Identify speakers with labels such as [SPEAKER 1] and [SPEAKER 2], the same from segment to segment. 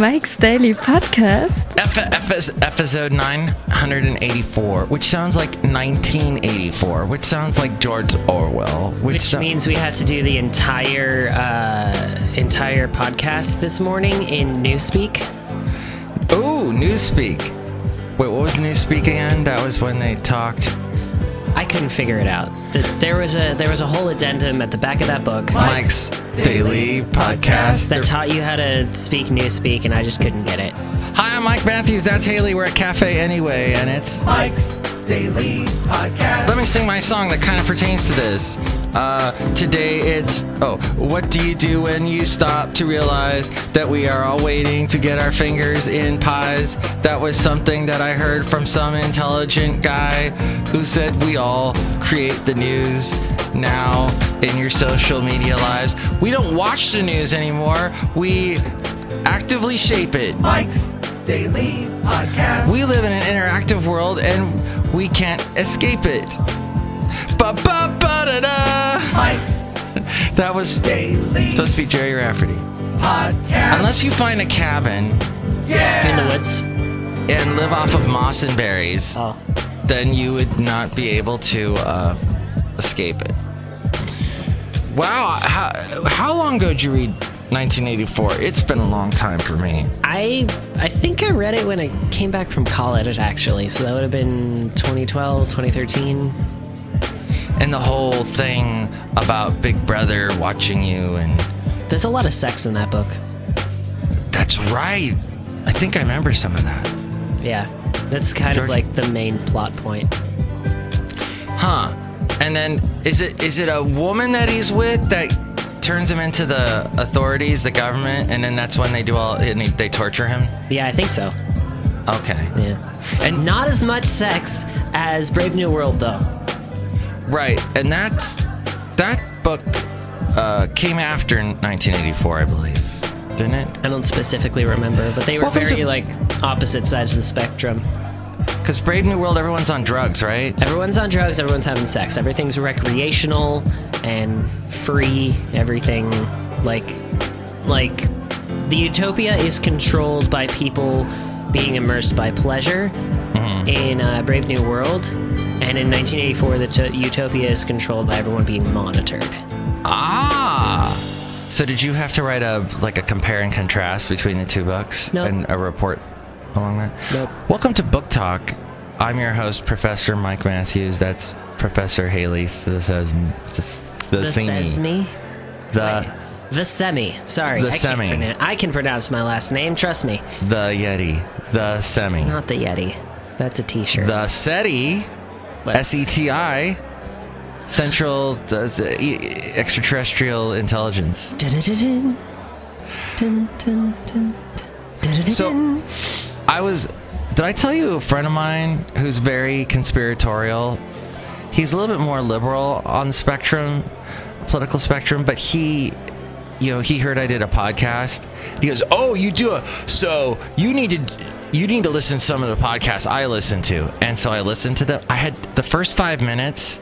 [SPEAKER 1] Mike's Daily Podcast.
[SPEAKER 2] Episode 984, which sounds like 1984, which sounds like George Orwell.
[SPEAKER 3] Which means we had to do the entire podcast this morning in Newspeak.
[SPEAKER 2] Oh, Newspeak. Wait, what was Newspeak again? That was when they talked.
[SPEAKER 3] I couldn't figure it out. There was a whole addendum at the back of that book.
[SPEAKER 2] Mike's Daily Podcast.
[SPEAKER 3] That taught you how to speak Newspeak, and I just couldn't get it.
[SPEAKER 2] Hi, I'm Mike Matthews. That's Hayley. We're at Cafe Anyway, and it's Mike's Daily Podcast. Let me sing my song that kind of pertains to this. Today it's, what do you do when you stop to realize that we are all waiting to get our fingers in pies? That was something that I heard from some intelligent guy who said we all create the news now in your social media lives. We don't watch the news anymore. We actively shape it. Mike's Daily Podcast. We live in an interactive world and we can't escape it. Ba-ba-ba-da-da. Mike's that was Daily supposed to be Jerry Rafferty Podcast. Unless you find a cabin
[SPEAKER 3] in the woods
[SPEAKER 2] and live off of moss and berries, then you would not be able to escape it. Wow, how long ago did you read 1984? It's been a long time for me.
[SPEAKER 3] I think I read it when I came back from college, actually. So that would have been 2012, 2013.
[SPEAKER 2] And the whole thing about Big Brother watching you and...
[SPEAKER 3] There's a lot of sex in that book.
[SPEAKER 2] That's right. I think I remember some of that.
[SPEAKER 3] Yeah, that's kind of like the main plot point.
[SPEAKER 2] Huh. And then is it a woman that he's with that turns him into the authorities, the government, and then that's when they they torture him?
[SPEAKER 3] Yeah, I think so.
[SPEAKER 2] Okay.
[SPEAKER 3] Yeah. And not as much sex as Brave New World, though.
[SPEAKER 2] Right. And that book came after 1984, I believe. Didn't it?
[SPEAKER 3] I don't specifically remember, but they were opposite sides of the spectrum.
[SPEAKER 2] Because Brave New World, everyone's on drugs, right?
[SPEAKER 3] Everyone's on drugs, everyone's having sex. Everything's recreational and free. Everything, like the utopia is controlled by people being immersed by pleasure in Brave New World. And in 1984, the utopia is controlled by everyone being monitored. Ah!
[SPEAKER 2] So did you have to write a compare and contrast between the two books?
[SPEAKER 3] Nope.
[SPEAKER 2] And a report along that?
[SPEAKER 3] Nope.
[SPEAKER 2] Welcome to Book Talk. I'm your host, Professor Mike Matthews. That's Professor Hayley. The
[SPEAKER 3] Semi. Sorry. I can pronounce my last name. Trust me.
[SPEAKER 2] The Yeti. The Semi.
[SPEAKER 3] Not the Yeti. That's a t-shirt.
[SPEAKER 2] The SETI. SETI. Central Extraterrestrial Intelligence. So, did I tell you a friend of mine who's very conspiratorial? He's a little bit more liberal on the spectrum, political spectrum, but he heard I did a podcast. He goes, "Oh, you do so you need to listen to some of the podcasts I listen to." And so I listened to them. I had the first 5 minutes,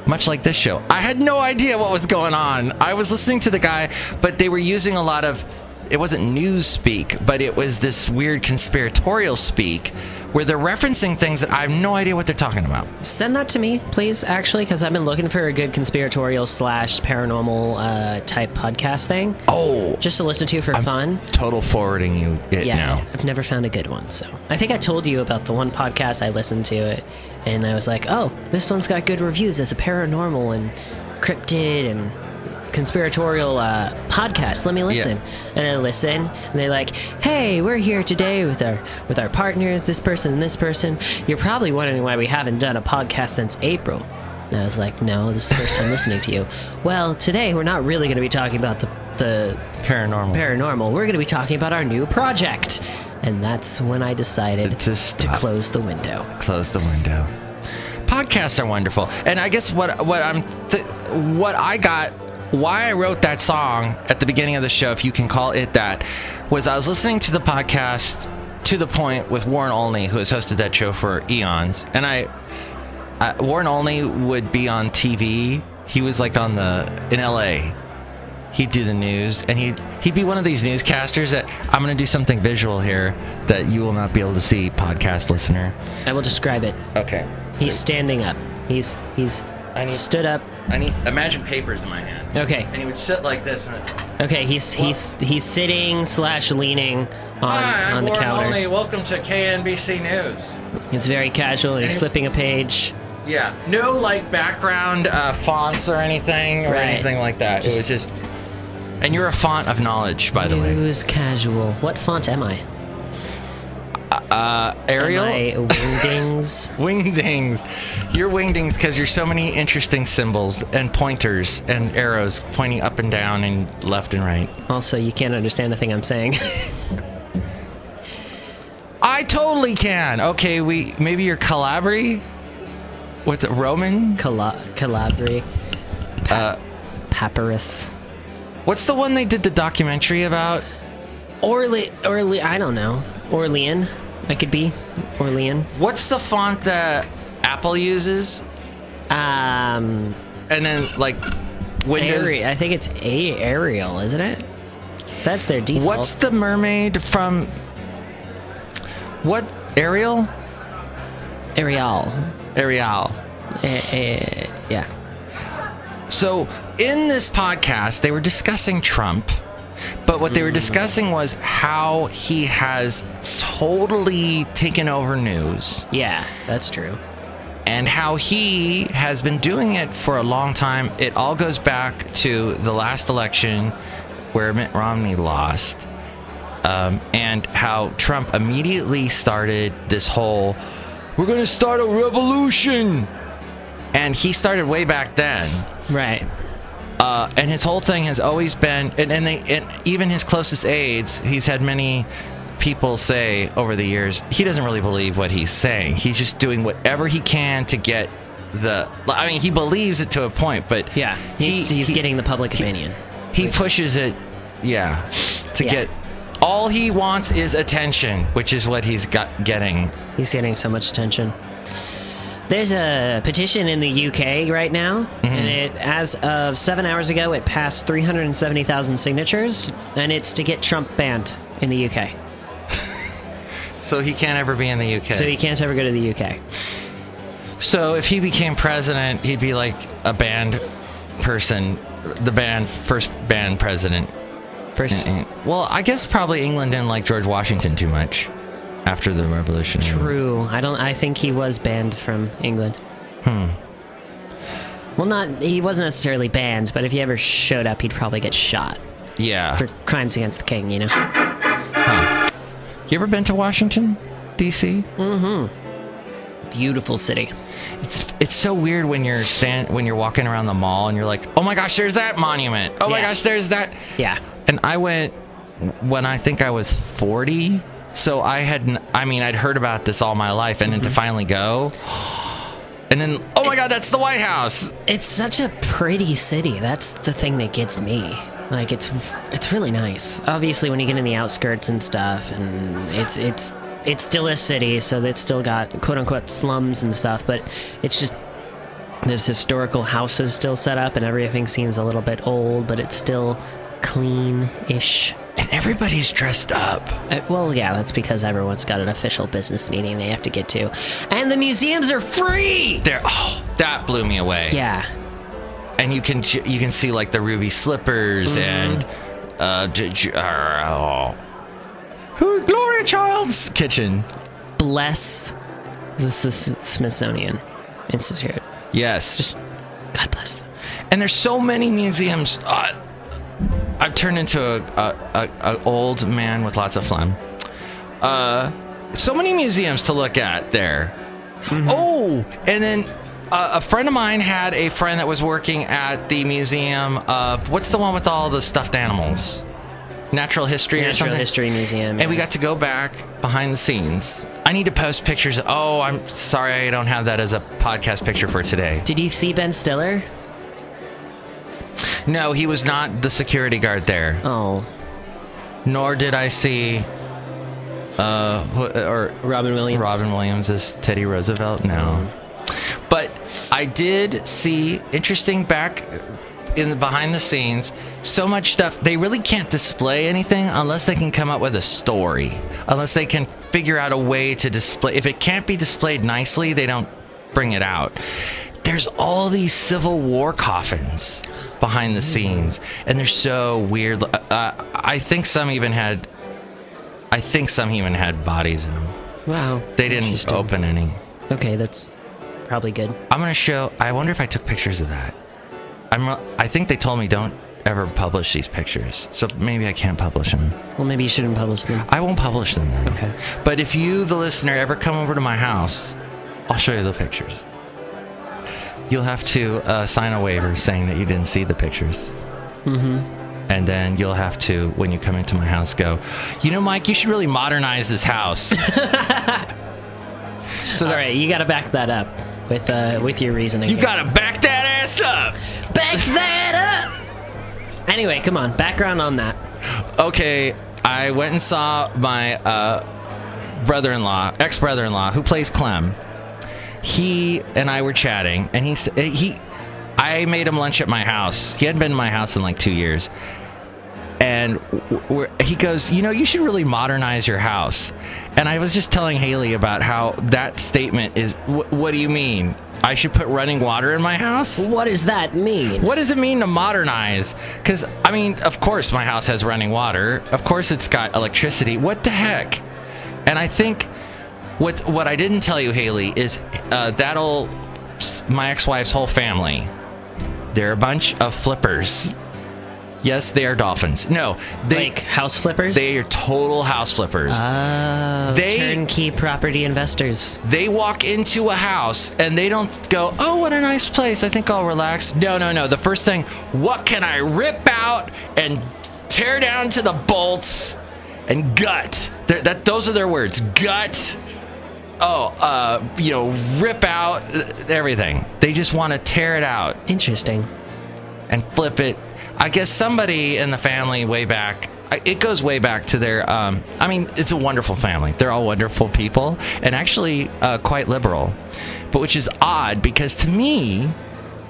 [SPEAKER 2] much like this show, I had no idea what was going on. I was listening to the guy, but they were using a lot of, it wasn't news speak, but it was this weird conspiratorial speak where they're referencing things that I have no idea what they're talking about.
[SPEAKER 3] Send that to me, please, actually, because I've been looking for a good conspiratorial / paranormal type podcast thing. Oh. Just to listen to for fun.
[SPEAKER 2] Total forwarding you it now.
[SPEAKER 3] I've never found a good one, so. I think I told you about the one podcast I listened to it, and I was like, oh, this one's got good reviews as a paranormal and cryptid and conspiratorial podcast. Let me listen. Yeah. And I listen, and they're like, hey, we're here today with our partners, this person and this person. You're probably wondering why we haven't done a podcast since April. And I was like, no, this is the first time listening to you. Well, today we're not really going to be talking about the paranormal. We're going to be talking about our new project. And that's when I decided to close the window.
[SPEAKER 2] Close the window. Podcasts are wonderful. And I guess what I got, why I wrote that song at the beginning of the show, if you can call it that, was I was listening to the podcast To the Point with Warren Olney, who has hosted that show for eons. And Warren Olney would be on TV. He was like in LA. he'd do the news, and he'd be one of these newscasters that I'm going to do something visual here that you will not be able to see, podcast listener.
[SPEAKER 3] I will describe it.
[SPEAKER 2] Okay.
[SPEAKER 3] He's standing up. He's stood up.
[SPEAKER 2] Imagine papers in my hand.
[SPEAKER 3] Okay.
[SPEAKER 2] And he would sit like this.
[SPEAKER 3] Okay, he's sitting / leaning on the counter.
[SPEAKER 2] Hi, welcome to KNBC News.
[SPEAKER 3] It's very casual, and he's flipping a page.
[SPEAKER 2] Yeah. No, like, background fonts or anything anything like that. It was just... And you're a font of knowledge, by the way.
[SPEAKER 3] News casual. What font am I?
[SPEAKER 2] Arial?
[SPEAKER 3] Am I Wingdings?
[SPEAKER 2] Wingdings. You're Wingdings because you're so many interesting symbols and pointers and arrows pointing up and down and left and right.
[SPEAKER 3] Also, you can't understand the thing I'm saying.
[SPEAKER 2] I totally can. Okay, maybe you're Calabri? What's it, Roman?
[SPEAKER 3] Calabri. Papyrus.
[SPEAKER 2] What's the one they did the documentary about?
[SPEAKER 3] I don't know. Orlean. I could be. Orlean.
[SPEAKER 2] What's the font that Apple uses? And then, like, Windows...
[SPEAKER 3] I think it's Arial, isn't it? That's their default.
[SPEAKER 2] What's the mermaid from... What? Ariel?
[SPEAKER 3] Arial. Yeah.
[SPEAKER 2] So, in this podcast, they were discussing Trump, but what they were discussing was how he has totally taken over news.
[SPEAKER 3] Yeah, that's true.
[SPEAKER 2] And how he has been doing it for a long time. It all goes back to the last election where Mitt Romney lost. And how Trump immediately started this whole, we're going to start a revolution. And he started way back then.
[SPEAKER 3] Right.
[SPEAKER 2] And his whole thing has always been, and even his closest aides, he's had many people say over the years, he doesn't really believe what he's saying. He's just doing whatever he can to get he believes it to a point, but...
[SPEAKER 3] Yeah, he's getting the public opinion.
[SPEAKER 2] He pushes it, to get... All he wants is attention, which is what he's getting.
[SPEAKER 3] He's getting so much attention. There's a petition in the UK right now, and as of 7 hours ago, it passed 370,000 signatures, and it's to get Trump banned in the UK.
[SPEAKER 2] So he can't ever be in the UK.
[SPEAKER 3] So he can't ever go to the UK.
[SPEAKER 2] So if he became president, he'd be like a banned person, first banned president. Well, I guess probably England didn't like George Washington too much after the revolution.
[SPEAKER 3] It's true. I think he was banned from England. Well, he wasn't necessarily banned, but if he ever showed up, he'd probably get shot.
[SPEAKER 2] Yeah.
[SPEAKER 3] For crimes against the king, you know?
[SPEAKER 2] Huh. You ever been to Washington, D.C.?
[SPEAKER 3] Mm-hmm. Beautiful city.
[SPEAKER 2] It's so weird when you're walking around the mall and you're like, oh my gosh, there's that monument. Oh my gosh, there's that.
[SPEAKER 3] Yeah.
[SPEAKER 2] And I went when I think I was 40. So I'd heard about this all my life, and then to finally go, and then, oh my God, that's the White House.
[SPEAKER 3] It's such a pretty city. That's the thing that gets me. Like, it's really nice. Obviously, when you get in the outskirts and stuff, and it's still a city, so it's still got quote unquote slums and stuff, but it's just, there's historical houses still set up, and everything seems a little bit old, but it's still clean-ish.
[SPEAKER 2] And everybody's dressed up.
[SPEAKER 3] Well, yeah, that's because everyone's got an official business meeting they have to get to. And the museums are free!
[SPEAKER 2] That blew me away.
[SPEAKER 3] Yeah.
[SPEAKER 2] And you can see, like, the ruby slippers and... who's Gloria Child's kitchen?
[SPEAKER 3] Bless the Smithsonian Institute.
[SPEAKER 2] Yes.
[SPEAKER 3] Just, God bless them.
[SPEAKER 2] And there's so many museums... I've turned into a old man with lots of phlegm. So many museums to look at there. Mm-hmm. Oh, and then a friend of mine had a friend that was working at the museum of, what's the one with all the stuffed animals? Natural History or something?
[SPEAKER 3] Natural History Museum.
[SPEAKER 2] And we got to go back behind the scenes. I need to post pictures. Oh, I'm sorry I don't have that as a podcast picture for today.
[SPEAKER 3] Did you see Ben Stiller?
[SPEAKER 2] No, he was not the security guard there.
[SPEAKER 3] Oh.
[SPEAKER 2] Nor did I see
[SPEAKER 3] Robin Williams.
[SPEAKER 2] Robin Williams as Teddy Roosevelt. No. But I did see interesting in the behind the scenes, so much stuff. They really can't display anything unless they can come up with a story, unless they can figure out a way to display. If it can't be displayed nicely, they don't bring it out. There's all these Civil War coffins behind the scenes, and they're so weird. I think some even had bodies in them.
[SPEAKER 3] Wow.
[SPEAKER 2] They didn't open any.
[SPEAKER 3] Okay, that's probably good.
[SPEAKER 2] I'm gonna show. I wonder if I took pictures of that. I think they told me don't ever publish these pictures, so maybe I can't publish them.
[SPEAKER 3] Well, maybe you shouldn't publish them.
[SPEAKER 2] I won't publish them then.
[SPEAKER 3] Okay.
[SPEAKER 2] But if you, the listener, ever come over to my house, I'll show you the pictures. You'll have to sign a waiver saying that you didn't see the pictures. Mm-hmm. And then you'll have to, when you come into my house, go, you know, Mike, you should really modernize this house.
[SPEAKER 3] All right, you got to back that up with your reasoning.
[SPEAKER 2] You got to back that ass up.
[SPEAKER 3] Back that up. Anyway, come on, background on that.
[SPEAKER 2] Okay, I went and saw my ex-brother-in-law, who plays Clem. He and I were chatting, and I made him lunch at my house. He hadn't been to my house in like 2 years. And he goes, you know, you should really modernize your house. And I was just telling Hayley about how that statement is, what do you mean? I should put running water in my house?
[SPEAKER 3] What does that mean?
[SPEAKER 2] What does it mean to modernize? Because, I mean, of course my house has running water. Of course it's got electricity. What the heck? And I think what I didn't tell you, Hayley, is my ex-wife's whole family, they're a bunch of flippers. Yes, they are dolphins. No,
[SPEAKER 3] like house flippers?
[SPEAKER 2] They are total house flippers.
[SPEAKER 3] Turnkey property investors.
[SPEAKER 2] They walk into a house and they don't go, oh, what a nice place, I think I'll relax. No. The first thing, what can I rip out and tear down to the bolts and gut? Those are their words. Gut. Rip out everything. They just want to tear it out.
[SPEAKER 3] Interesting.
[SPEAKER 2] And flip it. I guess somebody in the family way back, it goes way back to their, it's a wonderful family. They're all wonderful people and actually quite liberal. But which is odd because to me,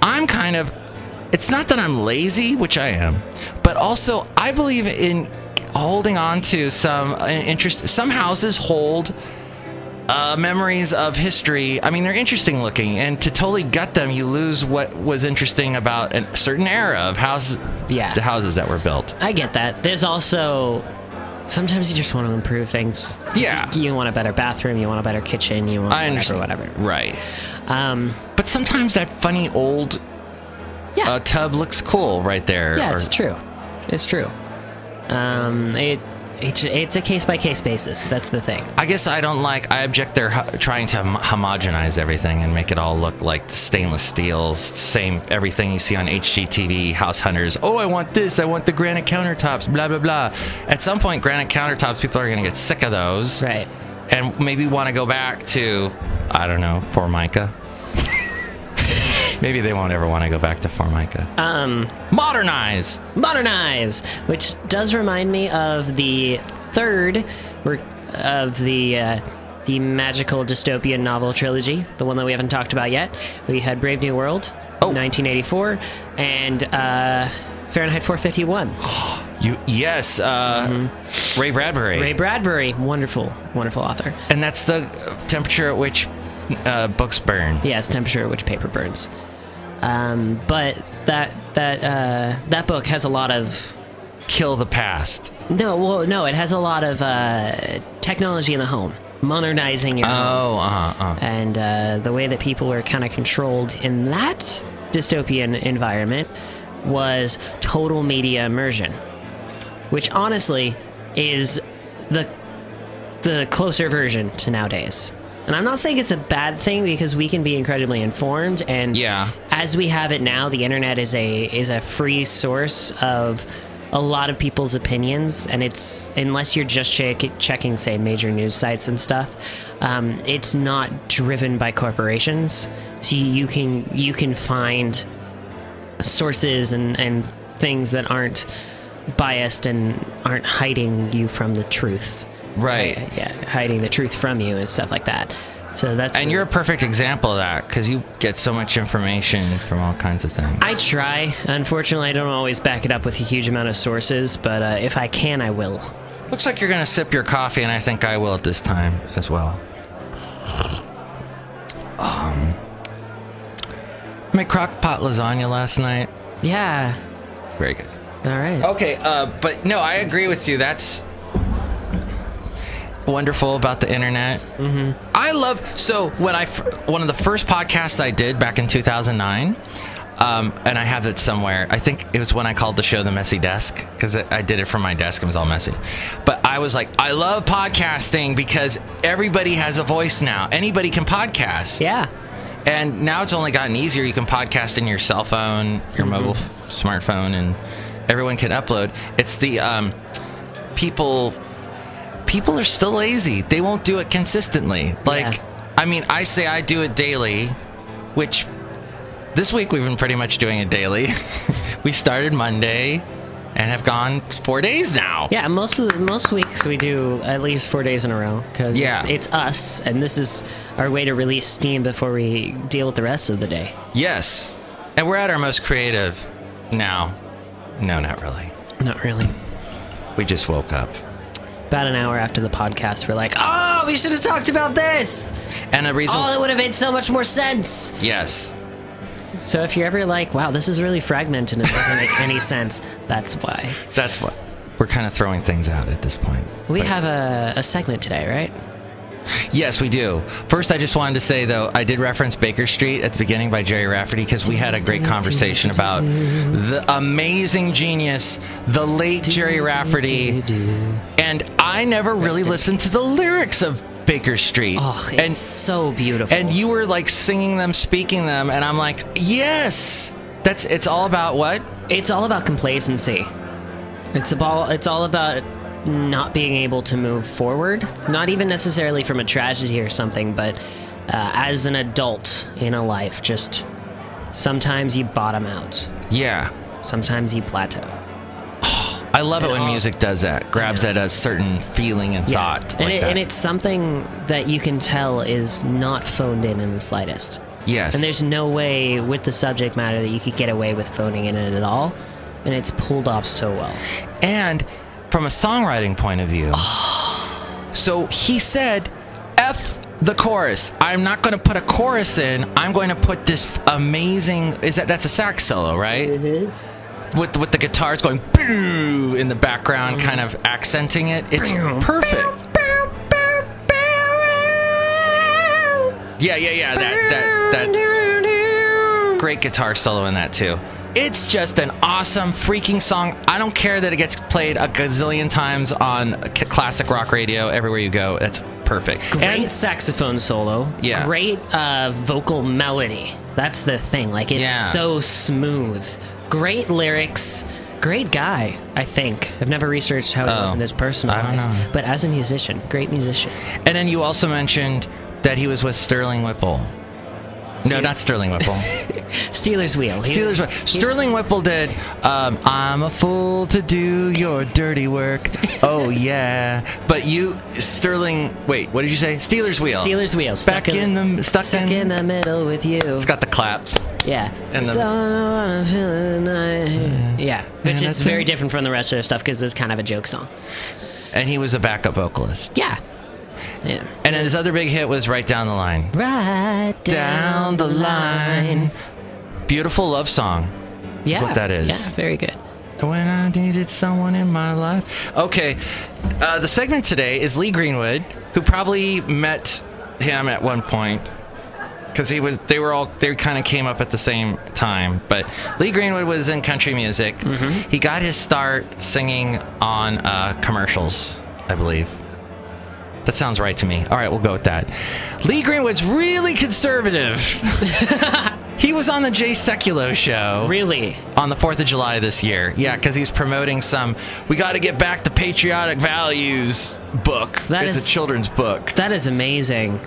[SPEAKER 2] it's not that I'm lazy, which I am, but also I believe in holding on to some interest. Some houses hold memories of history. I mean, they're interesting looking, and to totally gut them, you lose what was interesting about a certain era of houses.
[SPEAKER 3] Yeah,
[SPEAKER 2] the houses that were built.
[SPEAKER 3] I get that. There's also sometimes you just want to improve things.
[SPEAKER 2] Yeah,
[SPEAKER 3] you want a better bathroom, you want a better kitchen, you want whatever.
[SPEAKER 2] Right. But sometimes that funny old tub looks cool right there.
[SPEAKER 3] Yeah, it's true. It's true. It's a case-by-case basis. That's the thing.
[SPEAKER 2] I guess I object they're trying to homogenize everything and make it all look like stainless steel, same everything you see on HGTV, House Hunters. Oh, I want this. I want the granite countertops, blah, blah, blah. At some point, granite countertops, people are going to get sick of those.
[SPEAKER 3] Right.
[SPEAKER 2] And maybe want to go back to, I don't know, Formica. Maybe they won't ever want to go back to Formica. Modernize,
[SPEAKER 3] which does remind me of the third of the magical dystopian novel trilogy, the one that we haven't talked about yet. We had Brave New World, 1984, and Fahrenheit 451.
[SPEAKER 2] Yes, Ray Bradbury.
[SPEAKER 3] Ray Bradbury, wonderful author.
[SPEAKER 2] And that's the temperature at which books burn.
[SPEAKER 3] Yes, temperature at which paper burns. But that book has a lot of
[SPEAKER 2] kill the past.
[SPEAKER 3] No, it has a lot of technology in the home, modernizing your home. And the way that people were kind of controlled in that dystopian environment was total media immersion, which honestly is the closer version to nowadays. And I'm not saying it's a bad thing because we can be incredibly informed, and as we have it now, the internet is a free source of a lot of people's opinions, and it's, unless you're just checking, say, major news sites and stuff, it's not driven by corporations. So you can find sources and things that aren't biased and aren't hiding you from the truth.
[SPEAKER 2] Right.
[SPEAKER 3] Hiding the truth from you and stuff like that. So that's
[SPEAKER 2] And you're a perfect example of that, because you get so much information from all kinds of things.
[SPEAKER 3] I try. Unfortunately, I don't always back it up with a huge amount of sources, but if I can, I will.
[SPEAKER 2] Looks like you're going to sip your coffee, and I think I will at this time as well. Made crock pot lasagna last night.
[SPEAKER 3] Yeah.
[SPEAKER 2] Very good.
[SPEAKER 3] All right.
[SPEAKER 2] Okay, but no, I agree with you. That's wonderful about the internet. Mm-hmm. I love, so when one of the first podcasts I did back in 2009, and I have it somewhere, I think it was when I called the show The Messy Desk, because I did it from my desk, it was all messy. But I was like, I love podcasting because everybody has a voice now. Anybody can podcast.
[SPEAKER 3] Yeah.
[SPEAKER 2] And now it's only gotten easier. You can podcast in your cell phone, your mobile smartphone, and everyone can upload. It's the people are still lazy. They won't do it consistently. Like, I mean, I say I do it daily, which this week we've been pretty much doing it daily. We started Monday and have gone 4 days now.
[SPEAKER 3] Yeah, most weeks we do at least 4 days in a row, because it's us, and this is our way to release steam before we deal with the rest of the day.
[SPEAKER 2] Yes. And we're at our most creative now. No, not really.
[SPEAKER 3] Not really.
[SPEAKER 2] We just woke up.
[SPEAKER 3] About an hour after the podcast, we're like, oh, we should have talked about this.
[SPEAKER 2] And a reason.
[SPEAKER 3] Oh, it would have made so much more sense.
[SPEAKER 2] Yes.
[SPEAKER 3] So if you're ever like, wow, this is really fragmented and it doesn't make any sense, that's why.
[SPEAKER 2] That's what. We're kind of throwing things out at this point.
[SPEAKER 3] We have a segment today, right?
[SPEAKER 2] Yes, we do. First, I just wanted to say, though, I did reference Baker Street at the beginning by Jerry Rafferty, because we had a great conversation about the amazing genius, the late Jerry Rafferty. And I never really listened to the lyrics of Baker Street.
[SPEAKER 3] Oh, it's so beautiful.
[SPEAKER 2] And you were like singing them, speaking them, and I'm like, yes. It's all about what?
[SPEAKER 3] It's all about complacency. It's all about not being able to move forward, not even necessarily from a tragedy or something, but as an adult in a life, just sometimes you bottom out.
[SPEAKER 2] Yeah.
[SPEAKER 3] Sometimes you plateau.
[SPEAKER 2] I love it when music does that, grabs at a certain feeling and thought.
[SPEAKER 3] And it's something that you can tell is not phoned in the slightest.
[SPEAKER 2] Yes.
[SPEAKER 3] And there's no way with the subject matter that you could get away with phoning in it at all. And it's pulled off so well.
[SPEAKER 2] And from a songwriting point of view, so he said, F the chorus. I'm not going to put a chorus in. I'm going to put this amazing, that's a sax solo, right? Mm-hmm. With the guitars going boo in the background, kind of accenting it. It's perfect. Yeah. That great guitar solo in that too. It's just an awesome freaking song. I don't care that it gets played a gazillion times on classic rock radio everywhere you go. That's perfect.
[SPEAKER 3] Great saxophone solo.
[SPEAKER 2] Yeah.
[SPEAKER 3] Great vocal melody. That's the thing. Like, it's so smooth. Great lyrics. Great guy, I think. I've never researched how he was in his personal life. I don't know. But as a musician, great musician.
[SPEAKER 2] And then you also mentioned that he was with Sterling Whipple. No, not Sterling Whipple.
[SPEAKER 3] Steelers Wheel.
[SPEAKER 2] Sterling Whipple did I'm a fool to do your dirty work. Oh, yeah. But Sterling, wait, what did you say? Steelers Wheel.
[SPEAKER 3] Steelers Wheel.
[SPEAKER 2] Stuck in the
[SPEAKER 3] middle with you.
[SPEAKER 2] It's got the claps.
[SPEAKER 3] Yeah.
[SPEAKER 2] And
[SPEAKER 3] yeah. Which is very different from the rest of their stuff, because it's kind of a joke song.
[SPEAKER 2] And he was a backup vocalist.
[SPEAKER 3] Yeah. Yeah.
[SPEAKER 2] And his other big hit was Right Down the Line.
[SPEAKER 3] Right down the line.
[SPEAKER 2] Beautiful love song.
[SPEAKER 3] Yeah.
[SPEAKER 2] Is what that is.
[SPEAKER 3] Yeah, very good.
[SPEAKER 2] When I needed someone in my life. Okay. The segment today is Lee Greenwood, who probably met him at one point, because they kind of came up at the same time. But Lee Greenwood was in country music. Mm-hmm. He got his start singing on commercials, I believe. That sounds right to me. All right, we'll go with that. Lee Greenwood's really conservative. He was on the Jay Sekulow show.
[SPEAKER 3] Really?
[SPEAKER 2] On the 4th of July this year. Yeah, because he's promoting we got to get back to patriotic values book. It's a children's book.
[SPEAKER 3] That is amazing.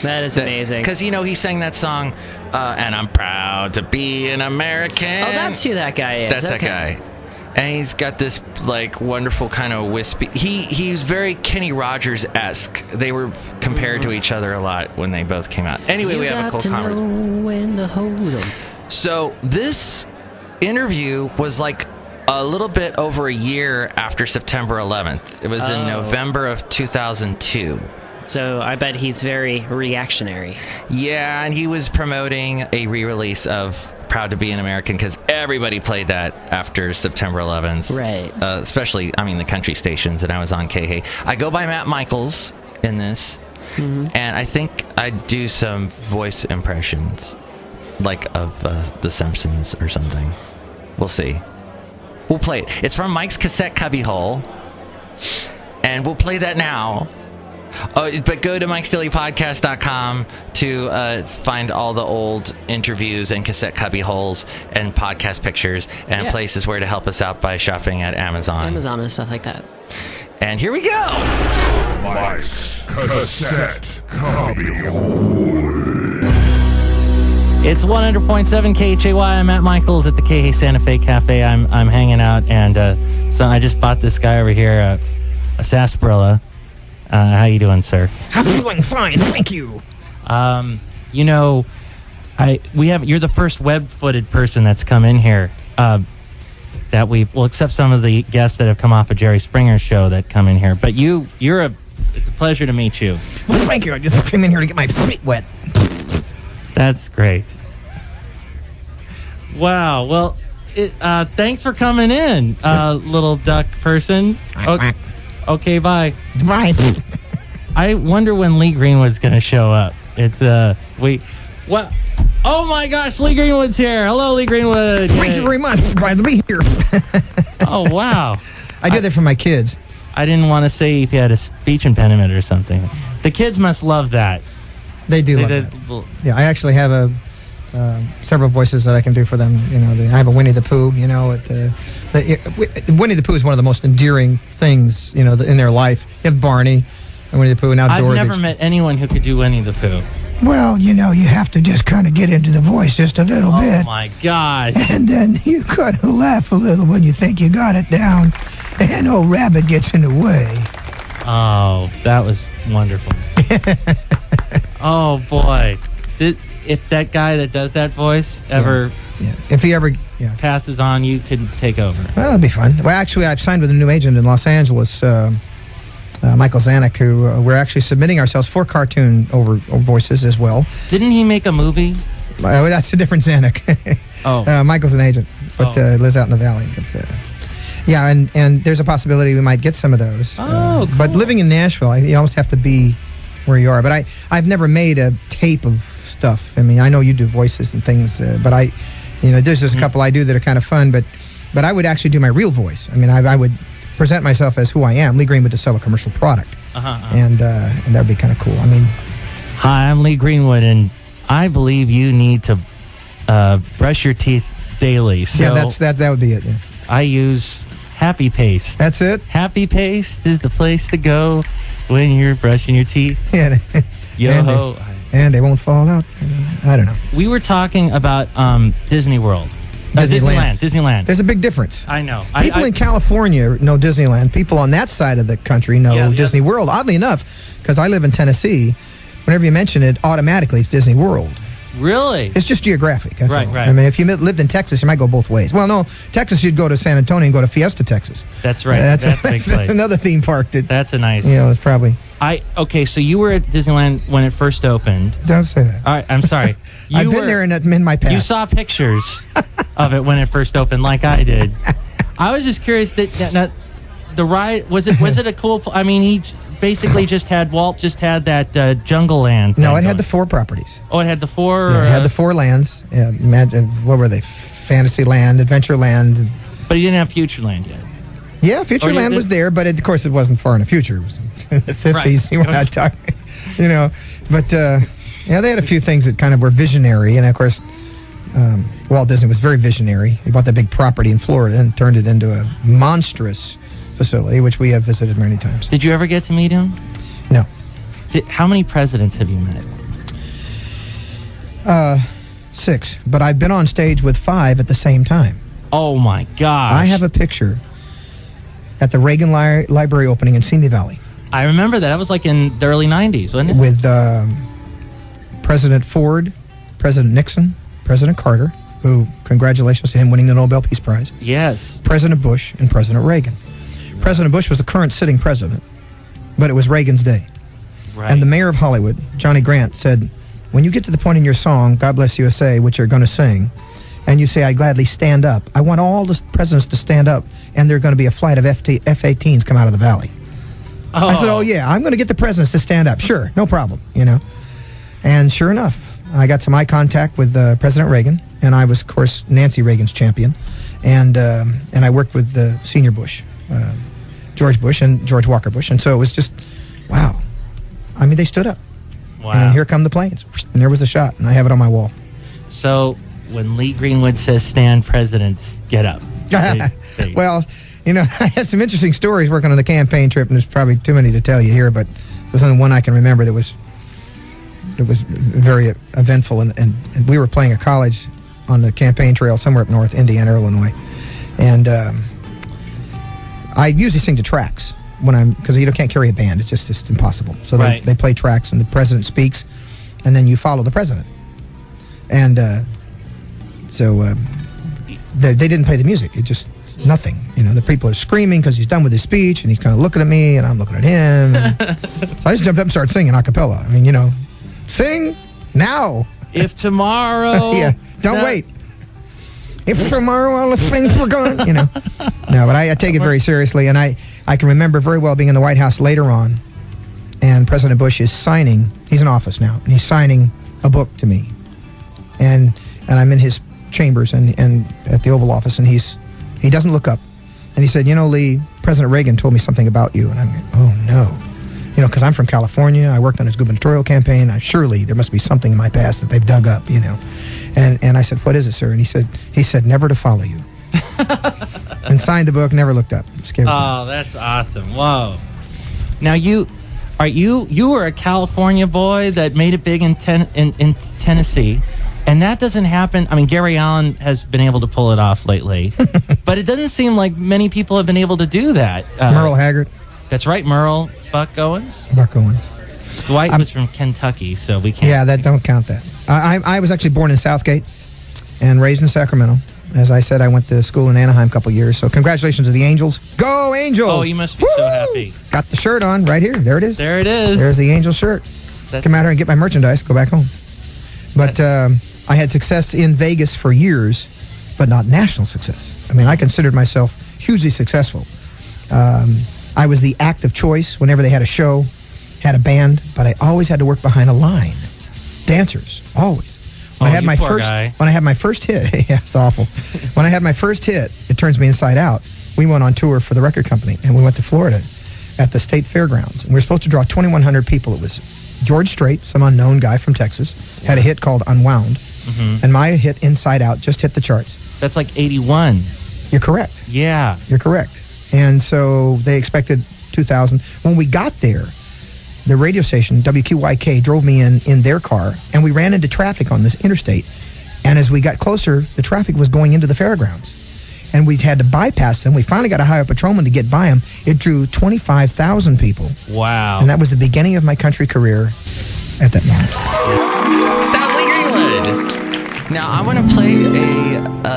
[SPEAKER 3] That is amazing.
[SPEAKER 2] Because, he sang that song, and I'm proud to be an American.
[SPEAKER 3] Oh, that's who that guy is.
[SPEAKER 2] That's that guy. And he's got this like wonderful kind of wispy. He's very Kenny Rogers-esque. They were compared to each other a lot when they both came out. Anyway, we have a cool conversation.
[SPEAKER 3] When to hold 'em.
[SPEAKER 2] So this interview was like a little bit over a year after September 11th. It was in November of 2002.
[SPEAKER 3] So I bet he's very reactionary.
[SPEAKER 2] Yeah, and he was promoting a re-release of Proud to Be an American because everybody played that after September 11th.
[SPEAKER 3] Right.
[SPEAKER 2] Especially, the country stations, and I was on KH. I go by Matt Michaels in this, and I think I do some voice impressions, like of The Simpsons or something. We'll see. We'll play it. It's from Mike's cassette Cubbyhole, and we'll play that now. But go to Mike'sDailyPodcast.com to find all the old interviews and cassette cubby holes and podcast pictures and places where to help us out by shopping at Amazon
[SPEAKER 3] and stuff like that.
[SPEAKER 2] And here we go.
[SPEAKER 4] Mike's cassette cubbyhole.
[SPEAKER 5] It's 100.7 KHAY. I'm at Michael's at the KH Santa Fe Cafe. I'm hanging out, and so I just bought this guy over here a sarsaparilla. How you doing, sir?
[SPEAKER 6] I'm doing fine, thank you.
[SPEAKER 5] You're the first web-footed person that's come in here. Except some of the guests that have come off of Jerry Springer's show that come in here. But it's a pleasure to meet you.
[SPEAKER 6] Well, thank you. I just came in here to get my feet wet.
[SPEAKER 5] That's great. Wow. Well, thanks for coming in, little duck person. Okay, bye.
[SPEAKER 6] Bye.
[SPEAKER 5] I wonder when Lee Greenwood's going to show up. It's, what? Oh my gosh, Lee Greenwood's here. Hello, Lee Greenwood.
[SPEAKER 6] Thank you very much. Glad to be here.
[SPEAKER 5] Oh, wow.
[SPEAKER 6] I do that for my kids.
[SPEAKER 5] I didn't want to say if you had a speech impediment or something. The kids must love that.
[SPEAKER 6] They do love that. Yeah, I actually have several voices that I can do for them. I have a Winnie the Pooh, Winnie the Pooh is one of the most endearing things, in their life. You have Barney and Winnie the Pooh and outdoors.
[SPEAKER 5] I've never met anyone who could do Winnie the Pooh.
[SPEAKER 6] Well, you have to just kind of get into the voice just a little bit.
[SPEAKER 5] Oh, my God.
[SPEAKER 6] And then you got to laugh a little when you think you got it down. And old Rabbit gets in the way.
[SPEAKER 5] Oh, that was wonderful. Oh, boy. If that guy that does that voice ever...
[SPEAKER 6] Yeah. If he ever
[SPEAKER 5] passes on, you could take over.
[SPEAKER 6] Well, that'd be fun. Well, actually, I've signed with a new agent in Los Angeles, Michael Zanuck, who we're actually submitting ourselves for cartoon voices as well.
[SPEAKER 5] Didn't he make a movie?
[SPEAKER 6] That's a different Zanuck.
[SPEAKER 5] Oh.
[SPEAKER 6] Michael's an agent, but lives out in the valley. But and there's a possibility we might get some of those.
[SPEAKER 5] Oh, cool.
[SPEAKER 6] But living in Nashville, you almost have to be where you are. But I've never made a tape of stuff. I know you do voices and things, but there's just a couple I do that are kind of fun, but I would actually do my real voice. I would present myself as who I am, Lee Greenwood, to sell a commercial product. And that would be kind of cool.
[SPEAKER 5] Hi, I'm Lee Greenwood, and I believe you need to brush your teeth daily. So
[SPEAKER 6] that would be it. Yeah.
[SPEAKER 5] I use Happy Paste.
[SPEAKER 6] That's it?
[SPEAKER 5] Happy Paste is the place to go when you're brushing your teeth.
[SPEAKER 6] Yeah.
[SPEAKER 5] Yo-ho.
[SPEAKER 6] And they won't fall out. I don't know.
[SPEAKER 5] We were talking about Disney World. Disneyland. There's
[SPEAKER 6] a big difference.
[SPEAKER 5] I know.
[SPEAKER 6] People in California know Disneyland. People on that side of the country know Disney World. Oddly enough, because I live in Tennessee, whenever you mention it, automatically it's Disney World.
[SPEAKER 5] Really?
[SPEAKER 6] It's just geographic. That's all.
[SPEAKER 5] Right.
[SPEAKER 6] If you lived in Texas, you might go both ways. Well, no, Texas, you'd go to San Antonio and go to Fiesta, Texas.
[SPEAKER 5] That's right. That's a big place.
[SPEAKER 6] That's another theme park.
[SPEAKER 5] That's a nice.
[SPEAKER 6] It's probably.
[SPEAKER 5] Okay, so you were at Disneyland when it first opened.
[SPEAKER 6] Don't say that.
[SPEAKER 5] All right, I'm sorry.
[SPEAKER 6] I've been there in my past.
[SPEAKER 5] You saw pictures of it when it first opened, like I did. I was just curious that the ride was it a cool? He basically Walt just had that Jungle Land.
[SPEAKER 6] No, it had the 4 properties.
[SPEAKER 5] Oh, it had the 4.
[SPEAKER 6] Yeah, it had the 4 lands. Yeah, what were they? Fantasyland, Adventureland.
[SPEAKER 5] But you didn't have Futureland yet.
[SPEAKER 6] Yeah, Futureland was there, but of course it wasn't far in the future. It was in the 50s.
[SPEAKER 5] Right.
[SPEAKER 6] We're not talking, But they had a few things that kind of were visionary, and of course, Walt Disney was very visionary. He bought that big property in Florida and turned it into a monstrous facility, which we have visited many times.
[SPEAKER 5] Did you ever get to meet him?
[SPEAKER 6] No.
[SPEAKER 5] How many presidents have you met?
[SPEAKER 6] 6, but I've been on stage with 5 at the same time.
[SPEAKER 5] Oh my gosh!
[SPEAKER 6] I have a picture at the Reagan Library opening in Simi Valley.
[SPEAKER 5] I remember that. That was like in the early '90s, wasn't it?
[SPEAKER 6] With President Ford, President Nixon, President Carter, who, congratulations to him winning the Nobel Peace Prize.
[SPEAKER 5] Yes.
[SPEAKER 6] President Bush and President Reagan. President Bush was the current sitting president, but it was Reagan's day.
[SPEAKER 5] Right.
[SPEAKER 6] And the mayor of Hollywood, Johnny Grant, said, when you get to the point in your song, God Bless USA, which you're going to sing, and you say, I gladly stand up, I want all the presidents to stand up, and there are going to be a flight of F-18s come out of the valley. I said, oh yeah, I'm going to get the presidents to stand up. Sure, no problem, you know. And sure enough, I got some eye contact with President Reagan, and I was, of course, Nancy Reagan's champion, and I worked with Senior Bush, George Bush and George Walker Bush, and so it was just, wow. I mean, they stood up.
[SPEAKER 5] Wow.
[SPEAKER 6] And here come the planes. And there was the shot, and I have it on my wall.
[SPEAKER 5] So when Lee Greenwood says stand, presidents get up.
[SPEAKER 6] Well, you know, I had some interesting stories working on the campaign trip, and there's probably too many to tell you here, but there's only one I can remember that was very eventful, and we were playing a college on the campaign trail somewhere up north, Indiana, Illinois, and I usually sing to tracks because you can't carry a band. It's impossible. So they play tracks, and the president speaks, and then you follow the president. And so they didn't play the music. It just nothing. You know, the people are screaming because he's done with his speech, and he's kind of looking at me, and I'm looking at him. So I just jumped up and started singing a cappella. I mean, you know, sing now.
[SPEAKER 5] If tomorrow.
[SPEAKER 6] Yeah, don't wait. If tomorrow all the things were gone, you know. No, but I take it very seriously, and I can remember very well being in the White House later on, and President Bush is signing, he's in office now, and he's signing a book to me. And I'm in his chambers and at the Oval Office, and he doesn't look up. And he said, you know, Lee, President Reagan told me something about you. And I'm like, oh, no. You know, because I'm from California. I worked on his gubernatorial campaign. Surely there must be something in my past that they've dug up, you know. And I said, what is it, sir? And he said, never to follow you. And signed the book, never looked up.
[SPEAKER 5] Oh, that's awesome. Whoa. Now, you were a California boy that made it big in Tennessee. And that doesn't happen. I mean, Gary Allen has been able to pull it off lately. But it doesn't seem like many people have been able to do that.
[SPEAKER 6] Merle Haggard.
[SPEAKER 5] That's right, Merle. Buck Owens?
[SPEAKER 6] Buck Owens.
[SPEAKER 5] Dwight was from Kentucky, so we can't.
[SPEAKER 6] Yeah, that don't count that. I was actually born in Southgate and raised in Sacramento. As I said, I went to school in Anaheim a couple years. So congratulations to the Angels. Go Angels!
[SPEAKER 5] Oh, you must be so happy.
[SPEAKER 6] Got the shirt on right here. There it is.
[SPEAKER 5] There it is.
[SPEAKER 6] There's the Angels shirt. Come out here and get my merchandise. Go back home. But I had success in Vegas for years, but not national success. I mean, I considered myself hugely successful. I was the act of choice whenever they had a show, had a band, but I always had to work behind a line. Dancers, always. When I had my first hit, yeah, it's awful. When I had my first hit, It Turns Me Inside Out, we went on tour for the record company, and we went to Florida at the state fairgrounds. And we were supposed to draw 2,100 people. It was George Strait, some unknown guy from Texas, had a hit called Unwound, and my hit Inside Out just hit the charts.
[SPEAKER 5] That's like 81.
[SPEAKER 6] You're correct.
[SPEAKER 5] Yeah.
[SPEAKER 6] You're correct. And so they expected 2,000. When we got there, the radio station, WQYK, drove me in their car, and we ran into traffic on this interstate. And as we got closer, the traffic was going into the fairgrounds. And we had to bypass them. We finally got a highway patrolman to get by them. It drew 25,000 people.
[SPEAKER 5] Wow.
[SPEAKER 6] And that was the beginning of my country career at that moment.
[SPEAKER 2] That was Lee Greenwood. Now, I want to play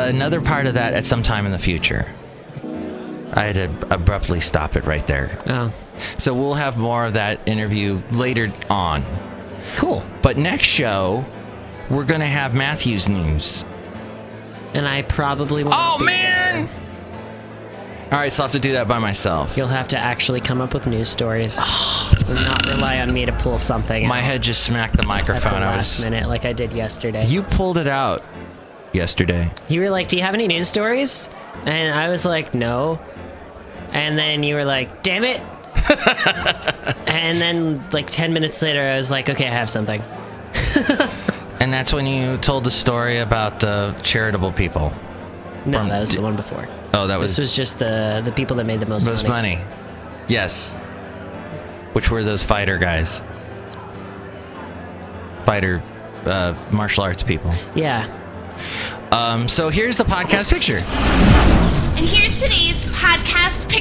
[SPEAKER 2] another part of that at some time in the future. I had to abruptly stop it right there.
[SPEAKER 3] Oh.
[SPEAKER 2] So we'll have more of that interview later on.
[SPEAKER 3] Cool.
[SPEAKER 2] But next show, we're going to have Matthew's news.
[SPEAKER 3] And I probably won't.
[SPEAKER 2] Oh, man! All right, so I'll have to do that by myself.
[SPEAKER 3] You'll have to actually come up with news stories. And not rely on me to pull something
[SPEAKER 2] My
[SPEAKER 3] out
[SPEAKER 2] head just smacked the microphone.
[SPEAKER 3] at the last minute like I did yesterday.
[SPEAKER 2] You pulled it out yesterday.
[SPEAKER 3] You were like, do you have any news stories? And I was like, no. And then you were like, damn it. And then like 10 minutes later, I was like, okay, I have something.
[SPEAKER 2] And that's when you told the story about the charitable people.
[SPEAKER 3] No, that was the one before.
[SPEAKER 2] Oh, that was...
[SPEAKER 3] This was just the people that made the most money.
[SPEAKER 2] Yes. Which were those fighter guys. Fighter, martial arts people.
[SPEAKER 3] Yeah.
[SPEAKER 2] So here's the podcast picture.
[SPEAKER 7] And here's today's podcast picture.